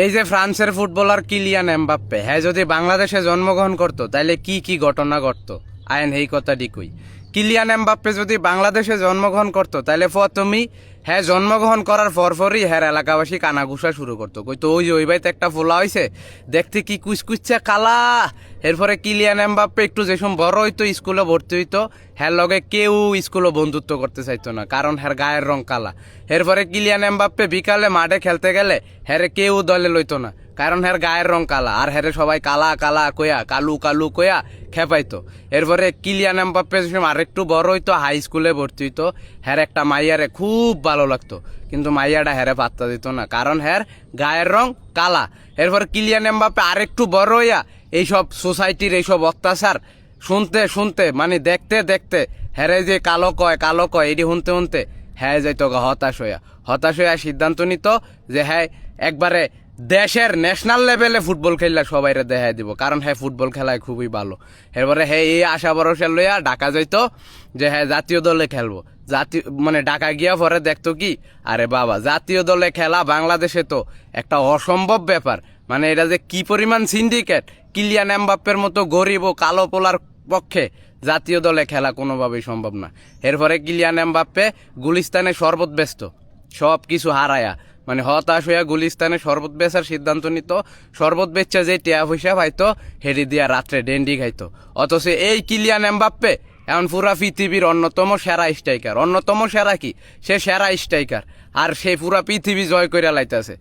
এই যে ফ্রান্সের ফুটবলার কিলিয়ান এমবাপ্পে হ্যাঁ যদি বাংলাদেশে জন্মগ্রহণ করতো তাহলে কি কি ঘটনা ঘটতো আইন এই কথাটি কই। কিলিয়ান এমবাপ্পে যদি বাংলাদেশে জন্মগ্রহণ করতো তাহলে প্রথমেই হ্যাঁ জন্মগ্রহণ করার পরপরই হ্যাঁ এলাকাবাসী কানাঘুষা শুরু করতো কইতো ওই যে ওই বাড়িতে একটা ফোলা হয়েছে দেখতে কি কুচকুচ্ছে কালা। এরপরে কিলিয়ান এমবাপ্পে একটু যেসব বড় হইতো স্কুলে ভর্তি হইতো হ্যার লগে কেউ স্কুলে বন্ধুত্ব করতে চাইতো না কারণ হ্যার গায়ের রং কালা। এরপরে কিলিয়ান এমবাপ্পে বিকালে মাঠে খেলতে গেলে হ্যারে কেউ দলে লইতো না কারণ হ্যার গায়ের রং কালা আর হ্যারে সবাই কালা কালা কয়া কালু কালু কয়া খেপাইতো। এরপরে কিলিয়ান এমবাপ্পে যখন আরেকটু বড় হইতো হাই স্কুলে ভর্তি হইতো হ্যার একটা মাইয়ারে খুব ভালো লাগতো কিন্তু মাইয়াটা হ্যারে পাত্তা দিত না কারণ হ্যার গায়ের রং কালা। এরপর কিলিয়ান এমবাপ্পে আরেকটু বড় হইয়া এইসব সোসাইটির এইসব অত্যাচার শুনতে শুনতে মানে দেখতে দেখতে হ্যারে যে কালো কয় এটি শুনতে শুনতে হ্যাঁ যাইতো হতাশ হইয়া সিদ্ধান্ত নিত যে হ্যাঁ একবারে দেশের ন্যাশনাল লেভেলে ফুটবল খেললে সবাইরে দেখাই দিব কারণ হ্যাঁ ফুটবল খেলায় খুবই ভালো। এরপরে হ্যাঁ এই আশা ভরসা লইয়া ঢাকা যাইতো যে হ্যাঁ জাতীয় দলে খেলবো। জাতীয় মানে ঢাকা গিয়া পরে দেখতো কি আরে বাবা জাতীয় দলে খেলা বাংলাদেশে তো একটা অসম্ভব ব্যাপার, মানে এটা যে কি পরিমাণ সিন্ডিকেট। কিলিয়ান এমবাপ্পের মতো গরিব ও কালো পোলার পক্ষে জাতীয় দলে খেলা কোনোভাবেই সম্ভব না। এরপরে কিলিয়ান এমবাপ্পে গুলিস্তানে শরবত ব্যস্ত সব কিছু হারায়া মানে হতাশ হইয়া গুলিস্তানে শরবত বেচার সিদ্ধান্ত নিত। শরবত বেচা যে টিয়া পয়সা পাইতো হেরি দিয়া রাত্রে ডেন্ডি খাইতো। অথচ এই কিলিয়ান এমবাপ্পে এখন পুরা পৃথিবীর অন্যতম সেরা স্ট্রাইকার। অন্যতম সেরা কি, সে সেরা স্ট্রাইকার আর সে পুরা পৃথিবী জয় করে লাইতেছে।